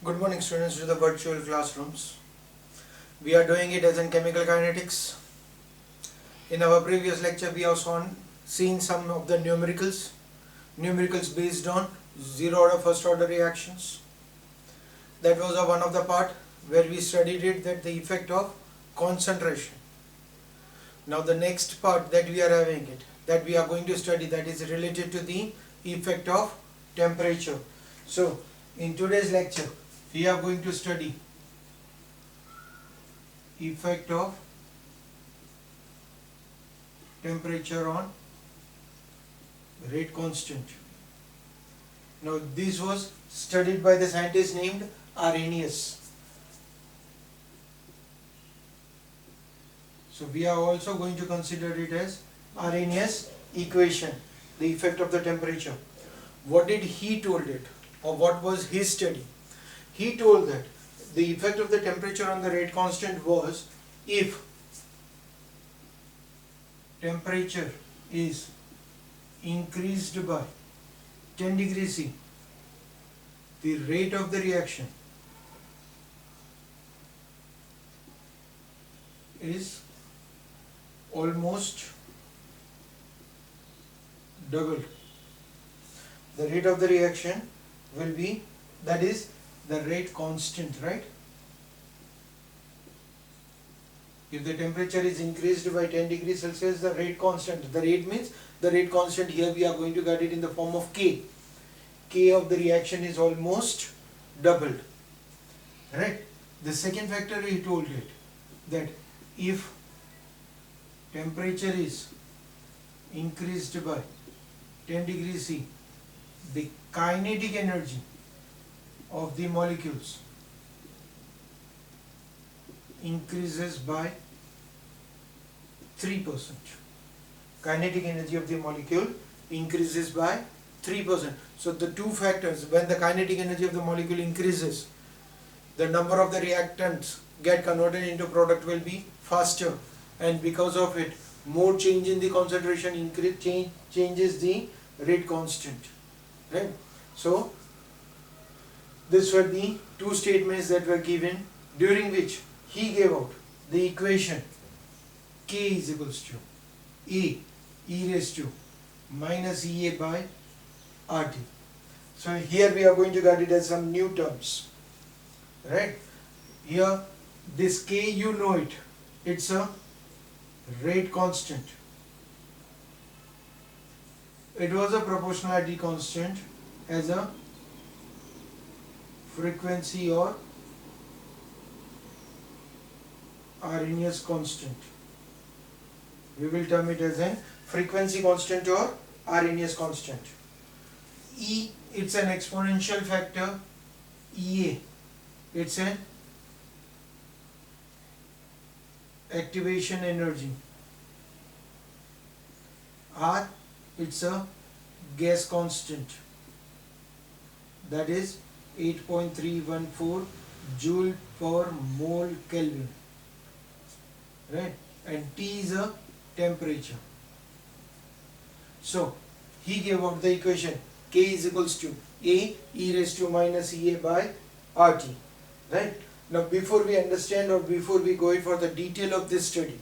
Good morning students to the virtual classrooms. We are doing it as in chemical kinetics. In our previous lecture we have seen some of the numericals based on zero order first order reactions. That was one of the part where we studied it, that the effect of concentration. Now the next part that we are having it, that we are going to study, that is related to the effect of temperature. So in today's lecture we are going to study effect of temperature on rate constant. Now this was studied by the scientist named Arrhenius. So we are also going to consider it as Arrhenius equation, the effect of the temperature. What did he told it, or what was his study? He told that the effect of the temperature on the rate constant was if temperature is increased by 10 degrees C, the rate of the reaction is almost doubled. The rate of the reaction will be, that is the rate constant, right? If the temperature is increased by 10 degrees Celsius, the rate constant, the rate means the rate constant, here we are going to get it in the form of K. K of the reaction is almost doubled, right? The second factor he told it, that if temperature is increased by 10 degrees C, the kinetic energy of the molecules increases by 3%. Kinetic energy of the molecule increases by 3%. So the two factors, when the kinetic energy of the molecule increases, the number of the reactants get converted into product will be faster, and because of it more change in the concentration changes the rate constant, right? So these were the two statements that were given, during which he gave out the equation K is equals to A e raised to minus EA by RT. So here we are going to get it as some new terms, right? Here this K, you know it, it's a rate constant. It was a proportionality constant as a frequency or Arrhenius constant. We will term it as a frequency constant or Arrhenius constant. E, it's an exponential factor. EA, it's an activation energy. R, it's a gas constant, that is 8.314 joule per mole Kelvin, right? And T is a temperature. So he gave out the equation K is equals to A e raised to minus EA by RT, right? Now before we understand, or before we go in for the detail of this study,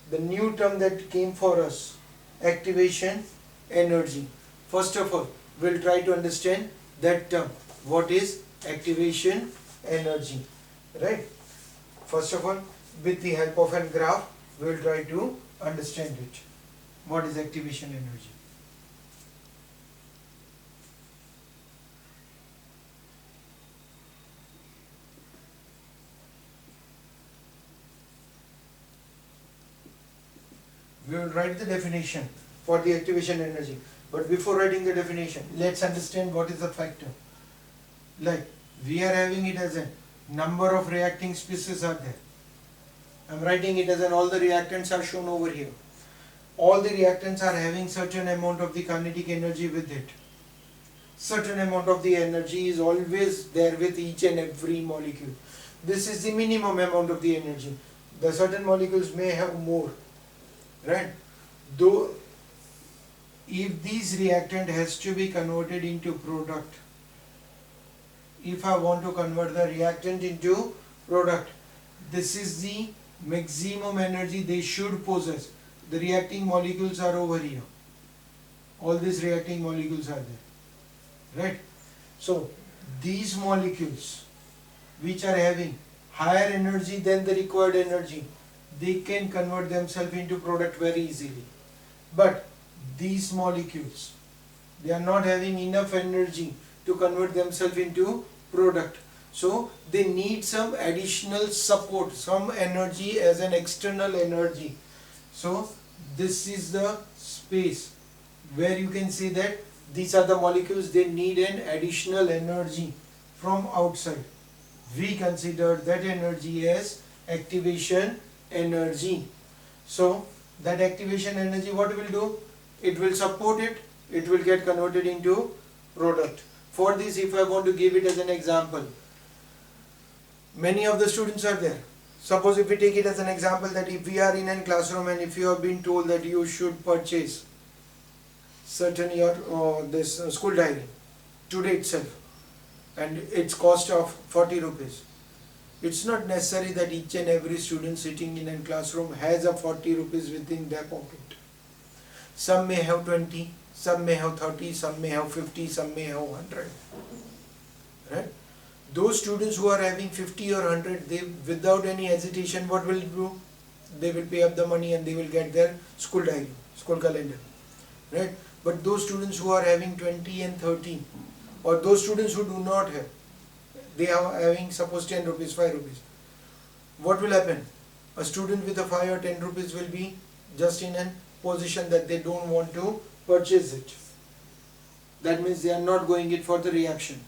the new term that came for us, activation energy. First of all, we'll try to understand that term. What is activation energy, right? First of all, with the help of a graph, we'll try to understand it. What is activation energy? We will write the definition for the activation energy. But before writing the definition, let's understand what is the factor. Like, we are having it as a number of reacting species are there. I'm writing it as an all the reactants are shown over here. All the reactants are having certain amount of the kinetic energy with it. Certain amount of the energy is always there with each and every molecule. This is the minimum amount of the energy. The certain molecules may have more, right? Though if these reactant has to be converted into product, if I want to convert the reactant into product, this is the maximum energy they should possess. The reacting molecules are over here. All these reacting molecules are there, right? So these molecules which are having higher energy than the required energy, they can convert themselves into product very easily. But these molecules, they are not having enough energy to convert themselves into product. So they need some additional support, some energy as an external energy. So this is the space where you can see that these are the molecules, they need an additional energy from outside. We consider that energy as activation energy. So that activation energy, what will do? It will support it, it will get converted into product. For this, if I want to give it as an example, many of the students are there. Suppose if we take it as an example that if we are in a classroom and if you have been told that you should purchase certain this school diary today itself, and its cost of 40 rupees. It's not necessary that each and every student sitting in a classroom has a 40 rupees within their pocket. Some may have 20, some may have 30, some may have 50, some may have 100. Right? Those students who are having 50 or 100, they without any hesitation, what will do? They will pay up the money and they will get their school diary, school calendar. Right? But those students who are having 20 and 30, or those students who do not have, they are having suppose 10 rupees, 5 rupees. What will happen? A student with a 5 or 10 rupees will be just in a position that they don't want to purchase it. That means they are not going it for the reaction.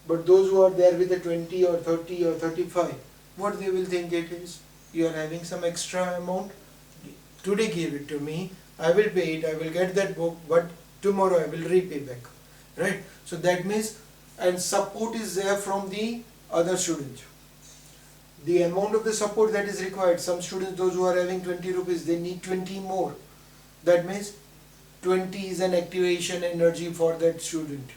But those who are there with a 20 or 30 or 35, what they will think it is? You are having some extra amount. Today give it to me. I will pay it. I will get that book. But tomorrow I will repay back. Right? So that means, and support is there from the other students. The amount of the support that is required, some students, those who are having 20 rupees, they need 20 more. That means 20 is an activation energy for that student.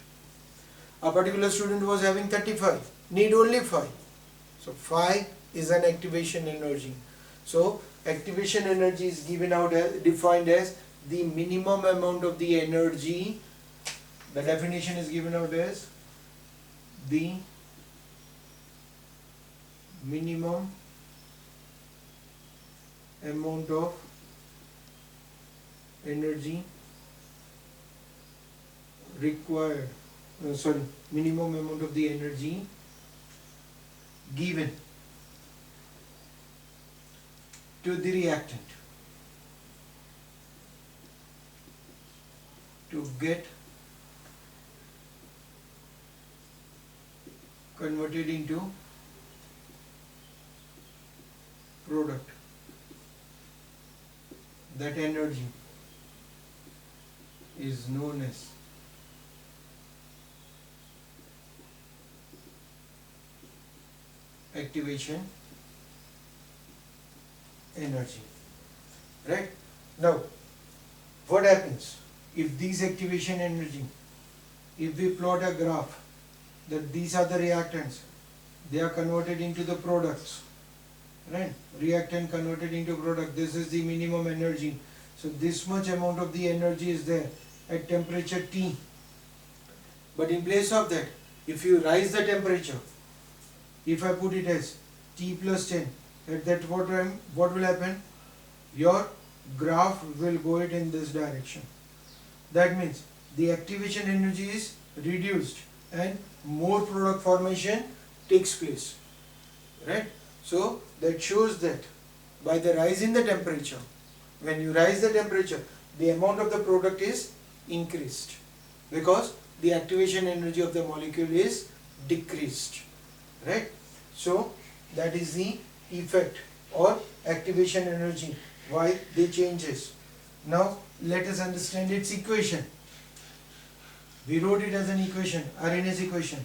A particular student was having 35, need only 5. So 5 is an activation energy. So activation energy is given out as, defined as the minimum amount of the energy. The definition is given out as the minimum amount of energy required, minimum amount of the energy given to the reactant to get converted into product. That energy is known as activation energy. Right? Now, what happens if these activation energy, if we plot a graph that these are the reactants, they are converted into the products, right? Reactant converted into product, this is the minimum energy. So this much amount of the energy is there at temperature T. But in place of that, if you rise the temperature, if I put it as T plus 10, at that what time, what will happen? Your graph will go it in this direction. That means the activation energy is reduced and more product formation takes place, right? So that shows that by the rise in the temperature, when you rise the temperature, the amount of the product is increased because the activation energy of the molecule is decreased, right? So that is the effect or activation energy, why they changes. Now let us understand its equation. We wrote it as an equation, Arrhenius equation.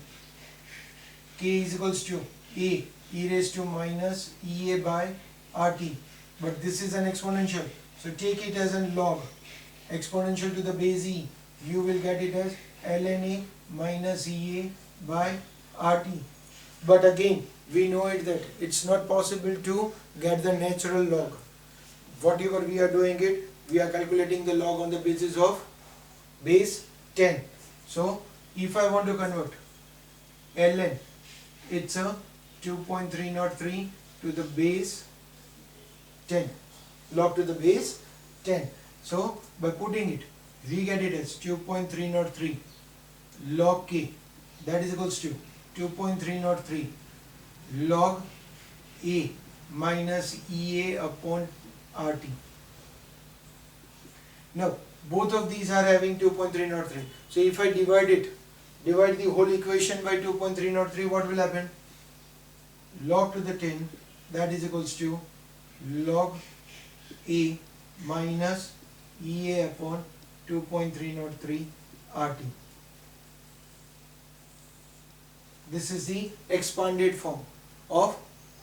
K is equals to A, e raised to minus Ea by RT. But this is an exponential. So take it as a log. Exponential to the base E. You will get it as ln A minus Ea by RT. But again, we know it that it's not possible to get the natural log. Whatever we are doing it, we are calculating the log on the basis of base 10. So if I want to convert ln, it's a 2.303 to the base 10, log to the base 10. So by putting it, we get it as 2.303 log k, that is equals to 2.303 log A minus EA upon RT. Now both of these are having 2.303. So if I divide the whole equation by 2.303, what will happen? Log to the 10, that is equals to log A minus EA upon 2.303 RT. This is the expanded form of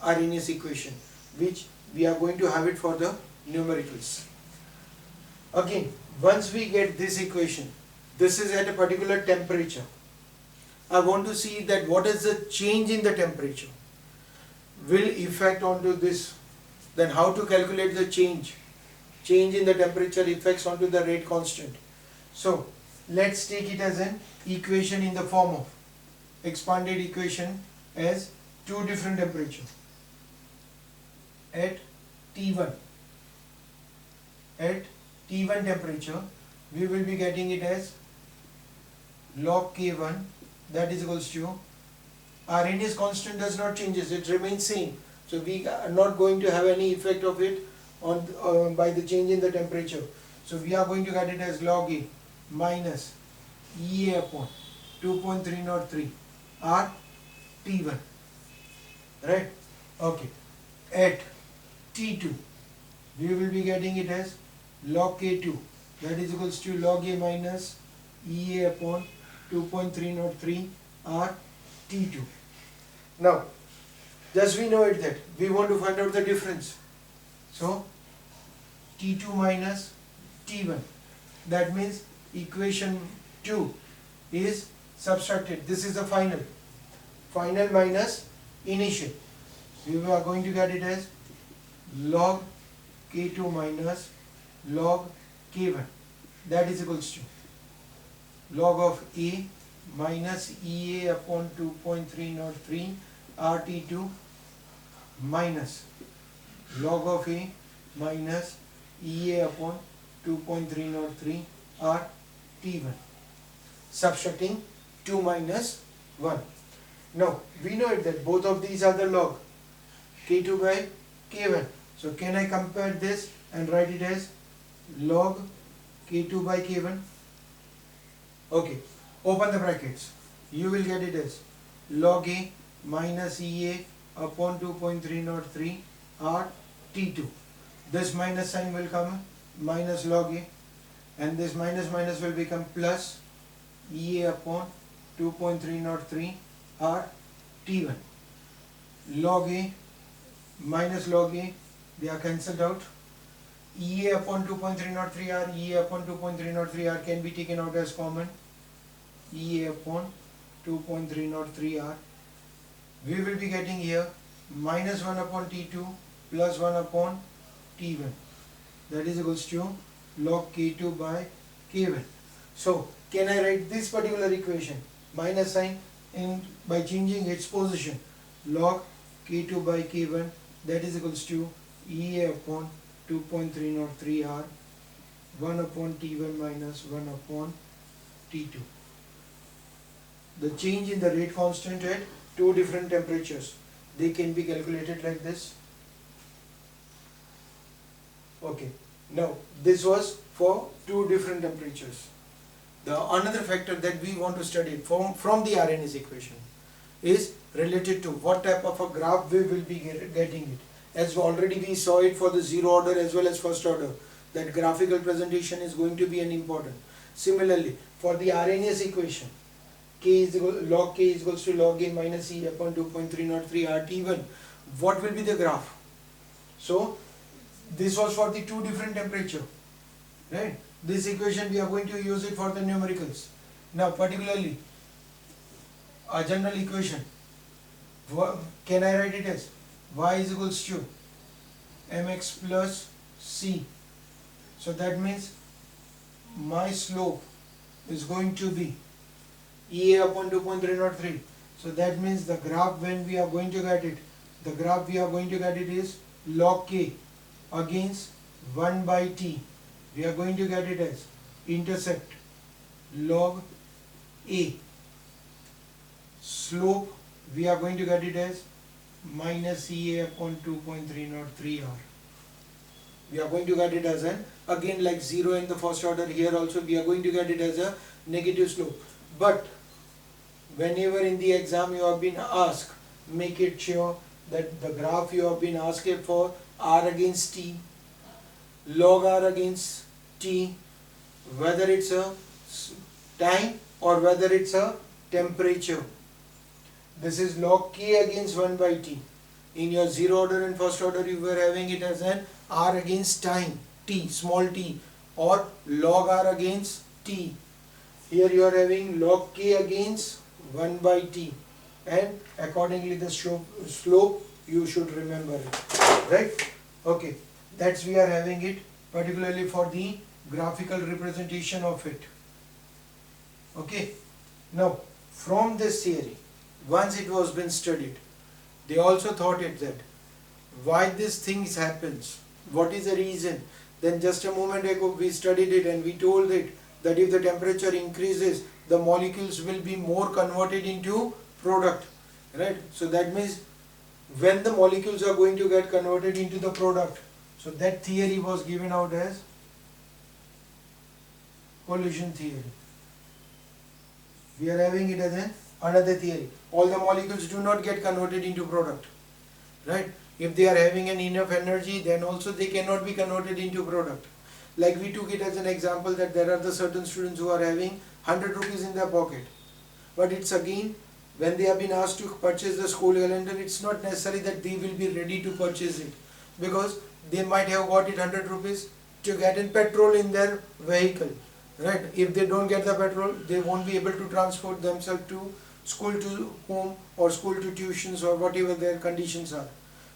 Arrhenius equation, which we are going to have it for the numericals. Again, once we get this equation, this is at a particular temperature. I want to see that what is the change in the temperature will affect onto this. Then how to calculate the change in the temperature effects onto the rate constant. So let's take it as an equation in the form of expanded equation as two different temperatures. At T1 temperature, we will be getting it as log K1, that is equals to Arrhenius constant does not changes, it remains same. So we are not going to have any effect of it on by the change in the temperature. So we are going to get it as log A minus EA upon 2.303 R T1, right? Okay. At T2, we will be getting it as log K2, that is equals to log A minus EA upon 2.303 R T2. Now, just we know it that we want to find out the difference. So, T2 minus T1, that means equation 2 is subtracted. This is the final minus initial. We are going to get it as log K2 minus log K1, that is equals to log of A minus EA upon 2.303 RT2 minus log of A minus EA upon 2.303 RT1, subtracting 2 minus 1. Now we know it that both of these are the log K2 by K1. So can I compare this and write it as log K2 by K1? Okay, open the brackets. You will get it as log A minus EA upon 2.303 R T2. This minus sign will come minus log A, and this minus minus will become plus EA upon 2.303 R T1. Log A minus log A, they are cancelled out. EA upon 2.303 R, EA upon 2.303 R can be taken out as common. EA upon 2.303 R. We will be getting here minus 1 upon T2 plus 1 upon T1. That is equals to log K2 by K1. So can I write this particular equation minus sign in by changing its position? Log K2 by K1, that is equals to EA upon 2.303 R 1 upon T1 minus 1 upon T2. The change in the rate constant at two different temperatures, they can be calculated like this. Okay, now this was for two different temperatures. The another factor that we want to study from the Arrhenius equation is related to what type of a graph we will be getting it. As already we saw it for the zero order as well as first order, that graphical presentation is going to be an important. Similarly, for the Arrhenius equation, log K is equals to log A minus E upon 2.303 RT1. What will be the graph? So this was for the two different temperature, right? This equation we are going to use it for the numericals. Now particularly a general equation. Can I write it as y is equals to mx plus c? So that means my slope is going to be EA upon 2.303. So that means the graph, when we are going to get it, the graph we are going to get it is log k against 1 by t. We are going to get it as intercept log a. Slope we are going to get it as minus EA upon 2.303 r. We are going to get it as an, again like 0 in the first order, here also we are going to get it as a negative slope. But whenever in the exam you have been asked, make it sure that the graph you have been asked for r against t, log r against t, whether it's a time or whether it's a temperature. This is log k against 1 by t. In your 0 order and first order you were having it as an r against time, t, small t, or log r against t. Here you are having log k against 1 by t, and accordingly the slope you should remember it, right? Okay, that's we are having it particularly for the graphical representation of it. Okay, now from this theory, once it was been studied, they also thought it that why this things happens, what is the reason. Then just a moment ago we studied it and we told it that if the temperature increases, the molecules will be more converted into product, right? So that means when the molecules are going to get converted into the product, so that theory was given out as collision theory. We are having it as another theory. All the molecules do not get converted into product, right? If they are having an enough energy, then also they cannot be converted into product. Like we took it as an example that there are the certain students who are having 100 rupees in their pocket, but it's again when they have been asked to purchase the school calendar, it's not necessary that they will be ready to purchase it, because they might have got it 100 rupees to get in petrol in their vehicle, right? If they don't get the petrol, they won't be able to transport themselves to school to home or school to tuitions or whatever their conditions are.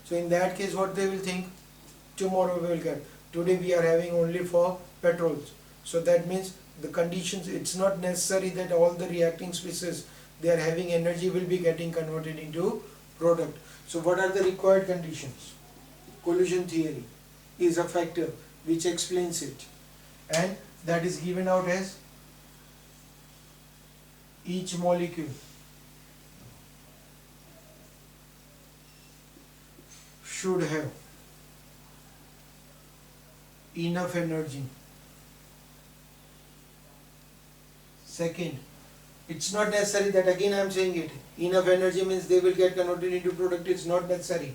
So in that case what they will think, tomorrow we will get, today we are having only for petrols. So that means the conditions, it's not necessary that all the reacting species they are having energy will be getting converted into product. So what are the required conditions? Collision theory is a factor which explains it, and that is given out as each molecule should have enough energy. Second, it's not necessary that, again I am saying it, enough energy means they will get converted into product, it's not necessary.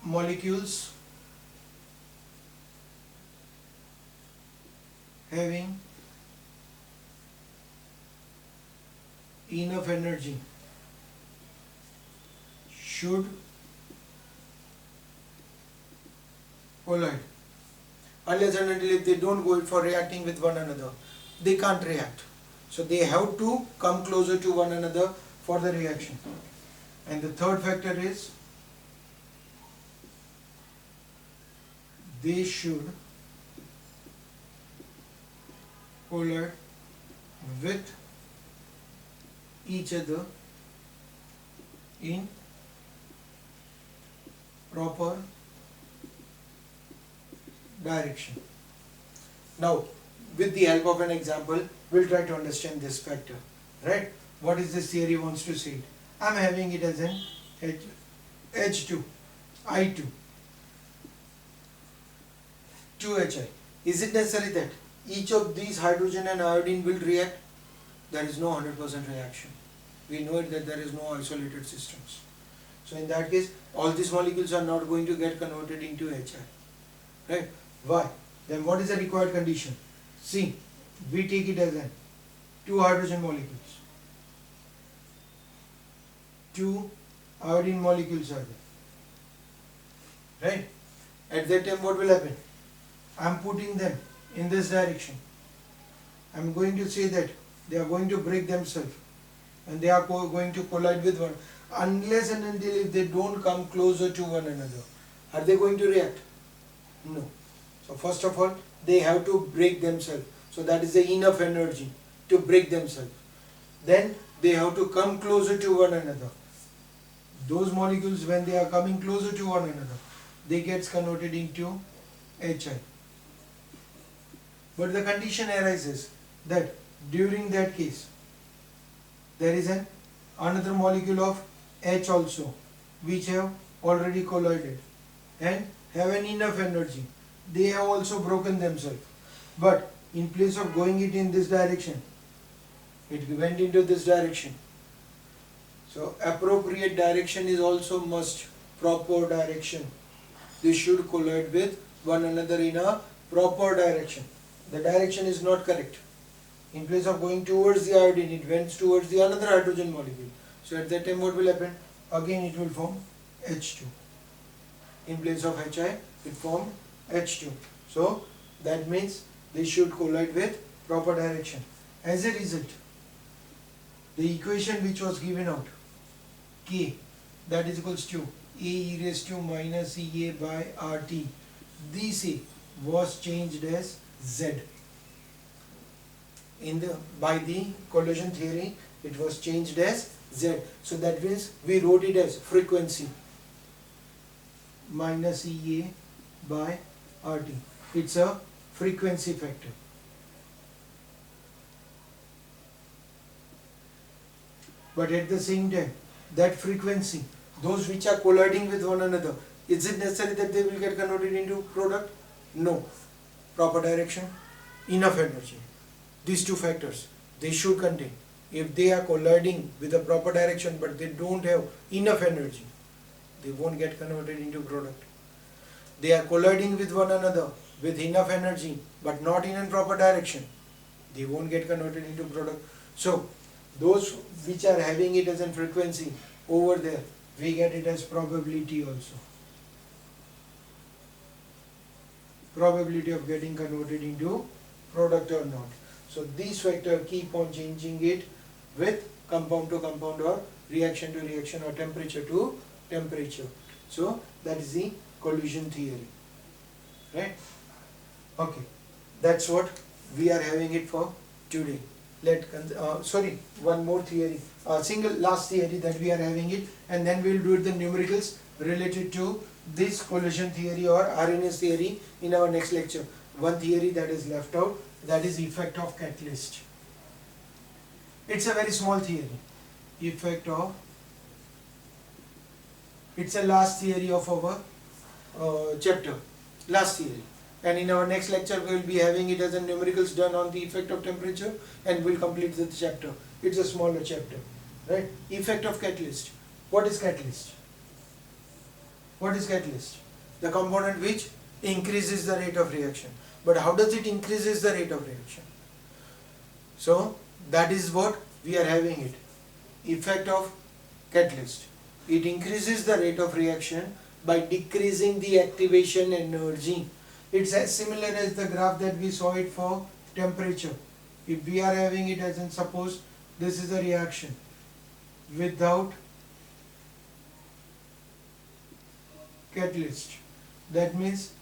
Molecules having enough energy should collide. Unless and until if they don't go for reacting with one another, they can't react. So they have to come closer to one another for the reaction. And the third factor is they should collide with each other in proper direction. Now, with the help of an example, we'll try to understand this factor, right? What is this theory wants to say? I'm having it as an H2, I2, 2Hi. Is it necessary that each of these hydrogen and iodine will react? There is no 100% reaction. We know it that there is no isolated systems. So in that case, all these molecules are not going to get converted into Hi, right? Why? Then what is the required condition? See, we take it as an 2 hydrogen molecules, 2 iodine molecules are there, right? At that time what will happen? I am putting them in this direction. I am going to say that they are going to break themselves and they are going to collide with one, unless and until if they don't come closer to one another, are they going to react? No. So first of all, they have to break themselves. So that is the enough energy to break themselves. Then they have to come closer to one another. Those molecules, when they are coming closer to one another, they gets converted into HI. But the condition arises that during that case, there is another molecule of H also, which have already collided and have an enough energy. They have also broken themselves. But in place of going it in this direction, it went into this direction. So appropriate direction is also must, proper direction. They should collide with one another in a proper direction. The direction is not correct. In place of going towards the iodine, it went towards the another hydrogen molecule. So at that time what will happen? Again it will form H2. In place of HI, it formed H2. So that means they should collide with proper direction. As a result, the equation which was given out, K, that is equals to A e raised to minus EA by RT, this A was changed as Z. By the collision theory, it was changed as Z. So that means we wrote it as frequency minus EA by RT. It's a frequency factor. But at the same time, that frequency, those which are colliding with one another, is it necessary that they will get converted into product? No. Proper direction, enough energy. These two factors, they should contain. If they are colliding with a proper direction but they don't have enough energy, they won't get converted into product. They are colliding with one another with enough energy but not in a proper direction, they won't get converted into product. So those which are having it as a frequency over there, we get it as probability also. Probability of getting converted into product or not. So these factors keep on changing it with compound to compound or reaction to reaction or temperature to temperature. So that is the collision theory, right? Okay, that's what we are having it for today. One more theory, single last theory that we are having it, and then we will do the numericals related to this collision theory or RNS theory in our next lecture. One theory that is left out, that is effect of catalyst. It's a very small theory. Effect of, it's a last theory of our chapter, last theory. And in our next lecture we will be having it as a numericals done on the effect of temperature, and we'll complete the chapter. It's a smaller chapter, right? Effect of catalyst. What is catalyst? What is catalyst? The component which increases the rate of reaction. But how does it increases the rate of reaction? So that is what we are having it. Effect of catalyst. It increases the rate of reaction by decreasing the activation energy. It's as similar as the graph that we saw it for temperature. If we are having it as in, suppose this is a reaction without catalyst. That means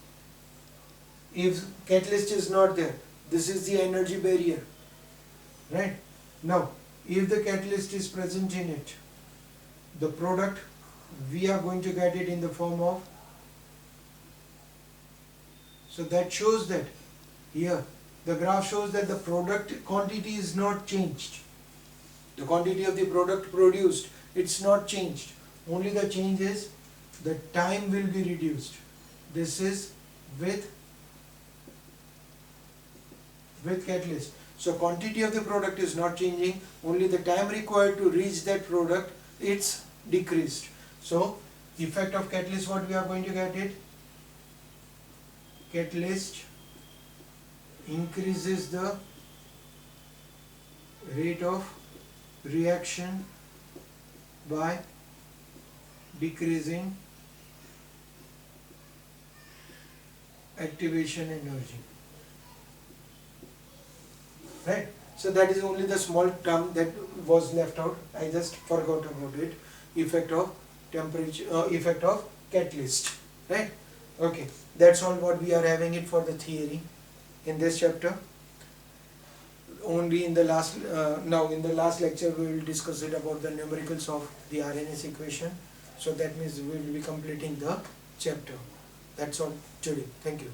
if catalyst is not there, this is the energy barrier, right? Now, if the catalyst is present in it, the product, we are going to get it in the form of, so that shows that here the graph shows that the product quantity is not changed. The quantity of the product produced, it's not changed. Only the change is the time will be reduced. This is with catalyst. So quantity of the product is not changing, only the time required to reach that product, it's decreased. So effect of catalyst, what we are going to get it? Catalyst increases the rate of reaction by decreasing activation energy, right? So that is only the small term that was left out. I just forgot about it. Effect of temperature, effect of catalyst, right? Okay, that's all what we are having it for the theory in this chapter. Only in the last now in the last lecture we will discuss it about the numericals of the Arrhenius equation. So that means we will be completing the chapter. That's all today. Thank you.